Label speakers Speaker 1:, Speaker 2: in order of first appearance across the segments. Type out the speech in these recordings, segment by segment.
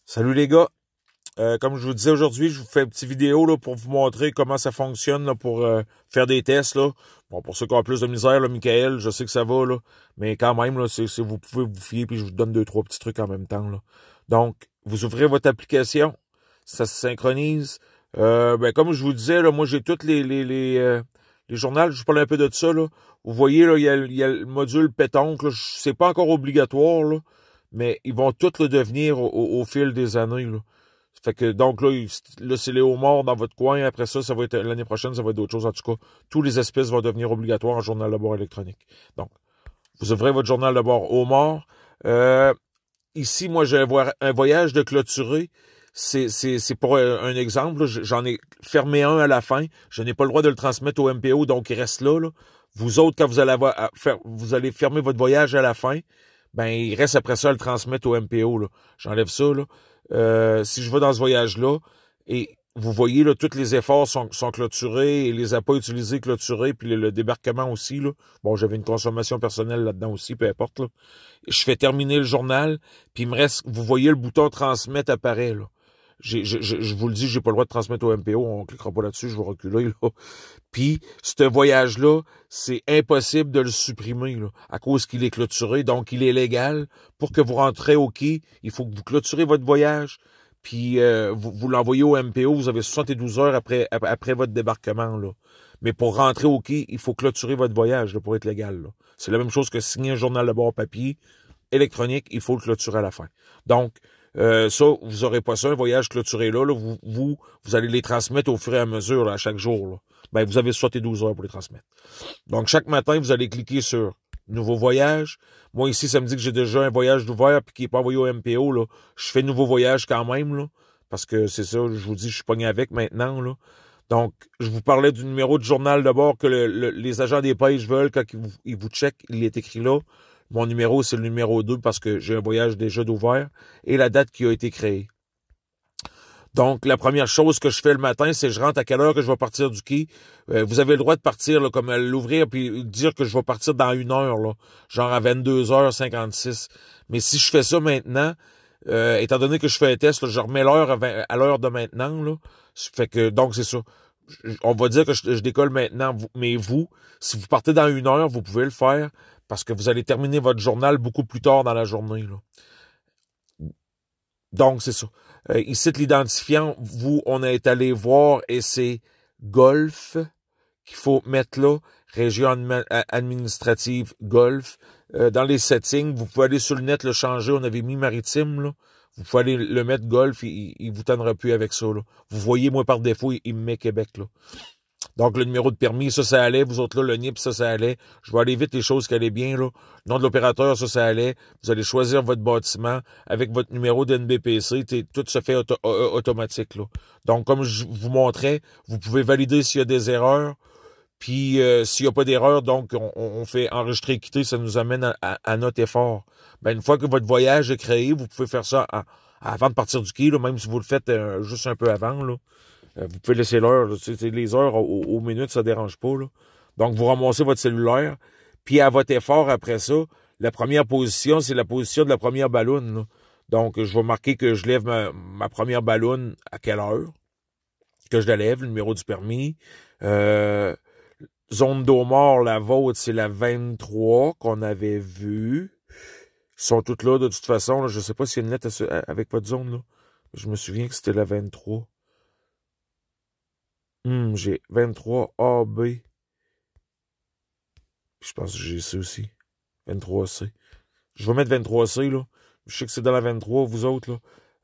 Speaker 1: Salut les gars, comme je vous disais aujourd'hui, je vous fais une petite vidéo là, pour vous montrer comment ça fonctionne là, pour faire des tests. Là. Bon, pour ceux qui ont plus de misère, là, Michael, je sais que ça va, là, mais quand même, là, vous pouvez vous fier, puis je vous donne 2, 3 petits trucs en même temps. Là. Donc, vous ouvrez votre application, ça se synchronise. Comme je vous disais, là, moi j'ai toutes les journaux, je vous parle un peu de ça. Là. Vous voyez, là, il y a le module pétoncle, c'est pas encore obligatoire, là, mais ils vont tous le devenir au fil des années. Là. Fait que donc là c'est les homards dans votre coin. Après ça, ça va être l'année prochaine, ça va être d'autres choses. En tout cas, tous les espèces vont devenir obligatoires en journal de bord électronique. Donc, vous ouvrez votre journal de bord homard. Ici, moi, j'ai un voyage de clôturé. C'est pour un exemple. J'en ai fermé un à la fin. Je n'ai pas le droit de le transmettre au MPO, donc il reste là. Là. Vous autres, quand vous allez fermer votre voyage à la fin, ben il reste après ça à le transmettre au MPO. Là. J'enlève ça. Là. Si je vais dans ce voyage-là, et vous voyez, là, tous les efforts sont clôturés et les appâts utilisés clôturés, puis le débarquement aussi. Là. Bon, j'avais une consommation personnelle là-dedans aussi, peu importe. Là. Je fais terminer le journal, puis il me reste, vous voyez, le bouton transmettre apparaît. Là. Je vous le dis, j'ai pas le droit de transmettre au MPO, on cliquera pas là-dessus, je vais reculer. Là. Puis, ce voyage-là, c'est impossible de le supprimer, là, à cause qu'il est clôturé, donc il est légal. Pour que vous rentrez au quai, il faut que vous clôturez votre voyage, puis vous l'envoyez au MPO, vous avez 72 heures après votre débarquement, là. Mais pour rentrer au quai, il faut clôturer votre voyage là, pour être légal. Là. C'est la même chose que signer un journal de bord papier électronique, il faut le clôturer à la fin. Donc, ça, vous n'aurez pas ça, un voyage clôturé là. Vous allez les transmettre au fur et à mesure, là, à chaque jour. Là. Ben, vous avez 72 heures pour les transmettre. Donc, chaque matin, vous allez cliquer sur nouveau voyage. Moi, ici, ça me dit que j'ai déjà un voyage d'ouvert puis qui n'est pas envoyé au MPO. Là. Je fais nouveau voyage quand même, là, parce que c'est ça, je vous dis, je suis pogné avec maintenant. Là. Donc, je vous parlais du numéro de journal de bord que les agents des pêches veulent quand ils vous checkent. Il est écrit là. Mon numéro, c'est le numéro 2 parce que j'ai un voyage déjà d'ouvert et la date qui a été créée. Donc, la première chose que je fais le matin, c'est je rentre à quelle heure que je vais partir du quai. Vous avez le droit de partir, là, comme l'ouvrir puis dire que je vais partir dans 1 heure, là, genre à 22h56. Mais si je fais ça maintenant, étant donné que je fais un test, là, je remets l'heure à l'heure de maintenant. Là. Fait que, donc, c'est ça. On va dire que je décolle maintenant, mais vous, si vous partez dans 1 heure, vous pouvez le faire parce que vous allez terminer votre journal beaucoup plus tard dans la journée. Là. Donc, c'est ça. Ici, l'identifiant, on est allé voir et c'est Golf qu'il faut mettre là, région administrative Golf. Dans les settings, vous pouvez aller sur le net le changer. On avait mis maritime, là. Vous pouvez aller le mettre Golf, il vous tendra plus avec ça. Là. Vous voyez, moi, par défaut, il me met Québec. Là. Donc, le numéro de permis, ça allait. Vous autres, là, le NIP, ça allait. Je vais aller vite les choses qui allaient bien, là. Le nom de l'opérateur, ça allait. Vous allez choisir votre bâtiment avec votre numéro d'NBPC. Tout se fait automatique, là. Donc, comme je vous montrais, vous pouvez valider s'il y a des erreurs. Puis, s'il n'y a pas d'erreur, donc, on fait enregistrer et quitter. Ça nous amène à notre effort. Ben, une fois que votre voyage est créé, vous pouvez faire ça avant de partir du quai, là, même si vous le faites juste un peu avant, là. Vous pouvez laisser l'heure. Les heures aux minutes, ça ne dérange pas. Là. Donc, vous ramassez votre cellulaire. Puis, à votre effort, après ça, la première position, c'est la position de la première ballonne. Là. Donc, je vais marquer que je lève ma première ballonne à quelle heure. Que je la lève, le numéro du permis. Zone d'eau mort, la vôtre, c'est la 23 qu'on avait vue. Ils sont toutes là, de toute façon. Là. Je ne sais pas s'il y a une lettre avec votre zone. Là. Je me souviens que c'était la 23. J'ai 23 AB. Je pense que j'ai ça aussi. 23C. Je vais mettre 23C, là. Je sais que c'est dans la 23, vous autres,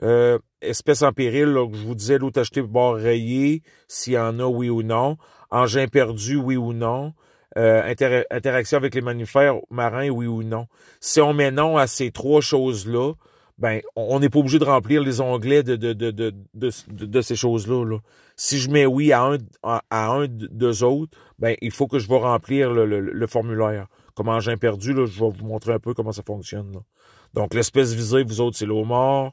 Speaker 1: là. Espèce en péril, là, que je vous disais, l'autre acheté bord rayé, s'il y en a, oui ou non. Engin perdu, oui ou non. Interaction avec les mammifères marins, oui ou non. Si on met non à ces 3 choses-là, ben, on n'est pas obligé de remplir les onglets de ces choses-là. Là. Si je mets oui à un d'eux autres, ben, il faut que je vais remplir le formulaire. Comme engin perdu, là, je vais vous montrer un peu comment ça fonctionne. Là. Donc, l'espèce visée, vous autres, c'est l'homard,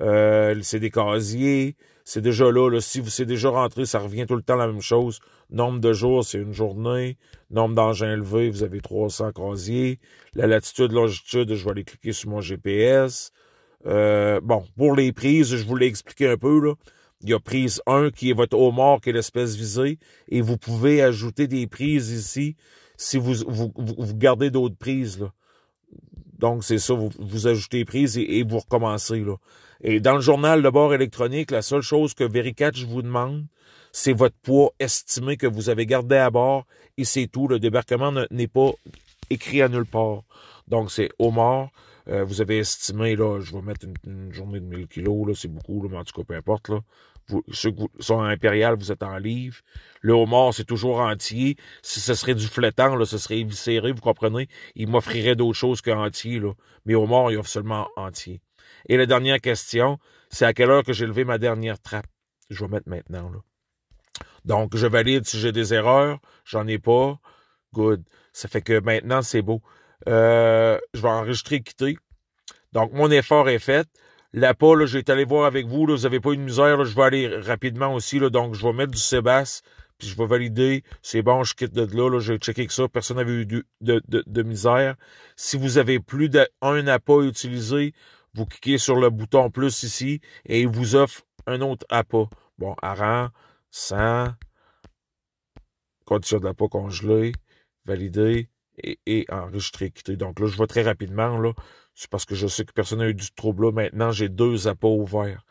Speaker 1: c'est des casiers, c'est déjà là, si c'est déjà rentré, ça revient tout le temps la même chose. Nombre de jours, c'est une journée. Nombre d'engins élevés, vous avez 300 casiers. La latitude, longitude, je vais aller cliquer sur mon GPS. Bon, pour les prises, je vous l'ai expliqué un peu, là. Il y a prise 1 qui est votre homard, qui est l'espèce visée, et vous pouvez ajouter des prises ici si vous gardez d'autres prises, là. Donc, c'est ça, vous ajoutez prises et vous recommencez, là. Et dans le journal de bord électronique, la seule chose que Vericatch vous demande, c'est votre poids estimé que vous avez gardé à bord, et c'est tout. Le débarquement n'est pas écrit à nulle part. Donc, c'est homard. Vous avez estimé, là, je vais mettre une journée de 1000 kilos, là, c'est beaucoup, là, mais en tout cas, peu importe, là. Ceux qui sont impérial, vous êtes en livre. Le homard, c'est toujours entier. Si ce serait du flétan, là, ce serait éviscéré, vous comprenez? Il m'offrirait d'autres choses qu'entier, là. Mais homard, il offre seulement entier. Et la dernière question, c'est à quelle heure que j'ai levé ma dernière trappe? Je vais mettre maintenant, là. Donc, je valide si j'ai des erreurs. J'en ai pas. Good. Ça fait que maintenant, c'est beau. Je vais enregistrer quitter. Donc, mon effort est fait. L'appât, là, j'ai été allé voir avec vous. Là, vous n'avez pas eu de misère. Là, je vais aller rapidement aussi. Là, donc, je vais mettre du Sébastien. Puis, je vais valider. C'est bon, je quitte de là. Là, j'ai checké que ça. Personne n'avait eu de misère. Si vous avez plus d'un appât utilisé, vous cliquez sur le bouton plus ici et il vous offre un autre appât. Bon, hareng, 100, condition de l'appât congelé, valider et enregistrer, quitter. Donc là, je vais très rapidement, là. C'est parce que je sais que personne n'a eu du trouble là. Maintenant, j'ai 2 appâts ouverts.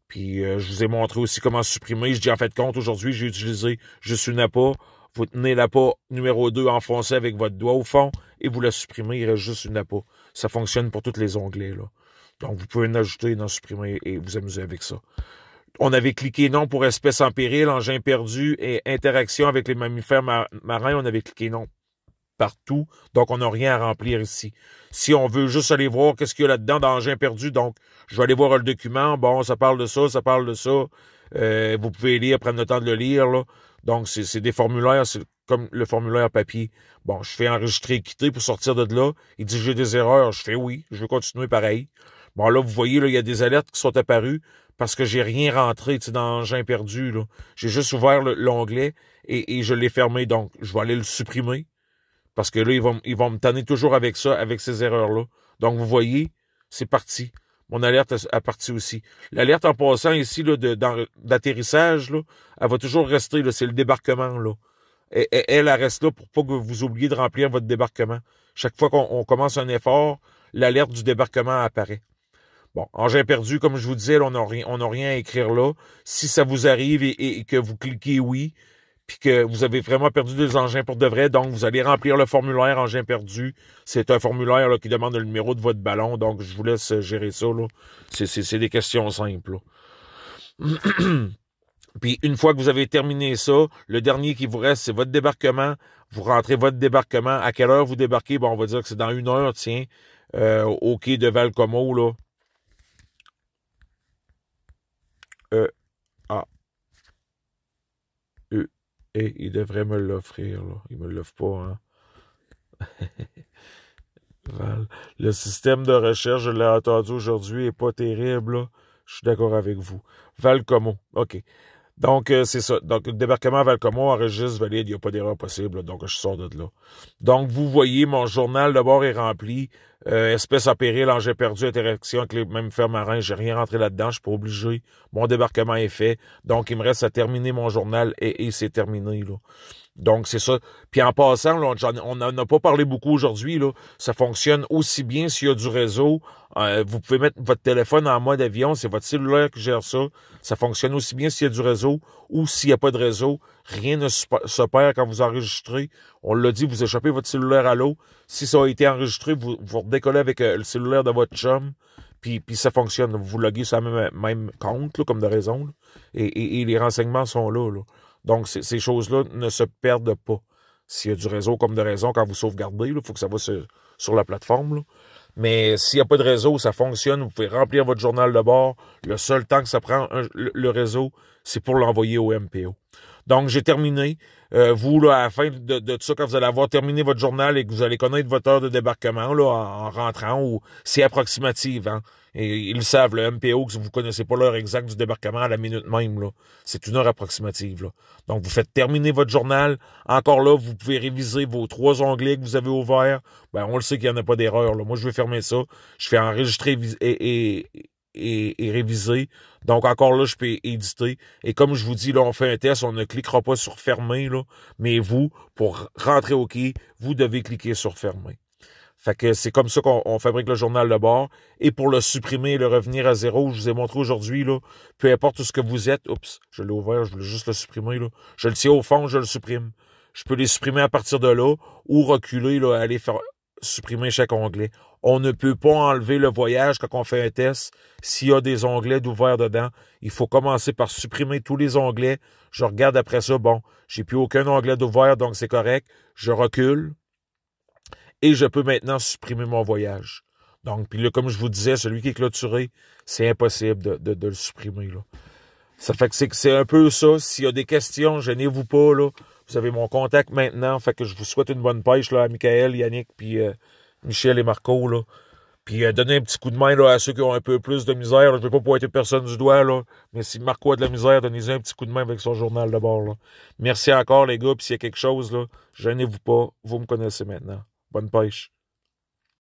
Speaker 1: Puis, je vous ai montré aussi comment supprimer. Je dis, en fait, compte, aujourd'hui, j'ai utilisé juste une appât. Vous tenez l'appât numéro 2 enfoncé avec votre doigt au fond et vous la supprimez. Il reste juste une appât. Ça fonctionne pour tous les onglets, là. Donc, vous pouvez en ajouter, en supprimer et vous amuser avec ça. On avait cliqué non pour espèces en péril, engins perdus et interaction avec les mammifères marins. On avait cliqué non partout. Donc, on n'a rien à remplir ici. Si on veut juste aller voir qu'est-ce qu'il y a là-dedans d'engins perdus, donc, je vais aller voir le document. Bon, ça parle de ça, ça parle de ça. Vous pouvez lire, prendre le temps de le lire, là. Donc, c'est des formulaires, c'est comme le formulaire papier. Bon, je fais enregistrer, quitter pour sortir de là. Il dit, j'ai des erreurs. Je fais oui, je vais continuer pareil. Bon, là, vous voyez, là, il y a des alertes qui sont apparues parce que j'ai rien rentré, tu sais, dans l'engin perdu, là. J'ai juste ouvert l'onglet et je l'ai fermé. Donc, je vais aller le supprimer parce que là, ils vont me tanner toujours avec ça, avec ces erreurs-là. Donc, vous voyez, c'est parti. Mon alerte a parti aussi. L'alerte en passant ici, là, d'atterrissage, là, elle va toujours rester, là. C'est le débarquement, là. Elle reste là pour pas que vous oubliez de remplir votre débarquement. Chaque fois qu'on commence un effort, l'alerte du débarquement apparaît. Bon, engin perdu, comme je vous disais, là, on n'a rien à écrire là. Si ça vous arrive et que vous cliquez oui, puis que vous avez vraiment perdu des engins pour de vrai, donc vous allez remplir le formulaire engin perdu. C'est un formulaire là, qui demande le numéro de votre ballon, donc je vous laisse gérer ça, là. C'est des questions simples, là. Puis une fois que vous avez terminé ça, le dernier qui vous reste, c'est votre débarquement. Vous rentrez votre débarquement. À quelle heure vous débarquez? Bon, on va dire que c'est dans 1 heure, tiens, au quai de Valcomo, là. Et il devrait me l'offrir, là. Il me l'offre pas, hein. Val. Le système de recherche, je l'ai entendu aujourd'hui, est pas terrible, là. Je suis d'accord avec vous. Valcomo. OK. Donc, c'est ça. Donc, le débarquement à Valcomo, enregistre, valide, il n'y a pas d'erreur possible, là. Donc, je sors de là. Donc, vous voyez, mon journal de bord est rempli. Espèces en péril, engins perdus, interaction avec les mammifères marins. J'ai rien rentré là-dedans, je suis pas obligé. Mon débarquement est fait. Donc, il me reste à terminer mon journal et c'est terminé, là. Donc, c'est ça. Puis en passant, là, on n'en a pas parlé beaucoup aujourd'hui, là. Ça fonctionne aussi bien s'il y a du réseau. Vous pouvez mettre votre téléphone en mode avion. C'est votre cellulaire qui gère ça. Ça fonctionne aussi bien s'il y a du réseau ou s'il n'y a pas de réseau. Rien ne se perd quand vous enregistrez. On l'a dit, vous échappez votre cellulaire à l'eau. Si ça a été enregistré, vous redécollez avec le cellulaire de votre chum. Puis ça fonctionne. Vous loguez sur le même compte, là, comme de raison. Là, et les renseignements sont là, là. Donc, ces choses-là ne se perdent pas. S'il y a du réseau comme de raison, quand vous sauvegardez, il faut que ça va sur la plateforme, là. Mais s'il n'y a pas de réseau, ça fonctionne. Vous pouvez remplir votre journal de bord. Le seul temps que ça prend, le réseau, c'est pour l'envoyer au MPO. Donc, j'ai terminé. Vous, là, à la fin de tout ça, quand vous allez avoir terminé votre journal et que vous allez connaître votre heure de débarquement là, en rentrant, ou c'est approximatif, hein. Et ils le savent, le MPO, que vous ne connaissez pas l'heure exacte du débarquement à la minute même, là. C'est une heure approximative, là. Donc, vous faites terminer votre journal. Encore là, vous pouvez réviser vos 3 onglets que vous avez ouverts. Ben, on le sait qu'il n'y en a pas d'erreur, là. Moi, je vais fermer ça. Je fais enregistrer et réviser. Donc, encore là, je peux éditer. Et comme je vous dis, là, on fait un test, on ne cliquera pas sur fermer, là. Mais vous, pour rentrer OK, vous devez cliquer sur fermer. Fait que c'est comme ça qu'on fabrique le journal de bord. Et pour le supprimer et le revenir à 0, je vous ai montré aujourd'hui, là, peu importe ce que vous êtes, oups, je l'ai ouvert, je voulais juste le supprimer, là. Je le tiens au fond, je le supprime. Je peux les supprimer à partir de là, ou reculer, là, aller faire supprimer chaque onglet. On ne peut pas enlever le voyage quand on fait un test s'il y a des onglets d'ouvert dedans. Il faut commencer par supprimer tous les onglets. Je regarde après ça, bon, j'ai plus aucun onglet d'ouvert, donc c'est correct. Je recule. Et je peux maintenant supprimer mon voyage. Donc, puis là, comme je vous disais, celui qui est clôturé, c'est impossible de le supprimer, là. Ça fait que c'est un peu ça. S'il y a des questions, gênez-vous pas, là. Vous avez mon contact maintenant. Fait que je vous souhaite une bonne pêche, là, à Michael, Yannick, puis Michel et Marco, là. Puis donnez un petit coup de main, là, à ceux qui ont un peu plus de misère, là. Je vais pas pointer personne du doigt, là. Mais si Marco a de la misère, donnez-lui un petit coup de main avec son journal de bord, là. Merci encore, les gars. Puis s'il y a quelque chose, là, gênez-vous pas. Vous me connaissez maintenant. Bonne pêche.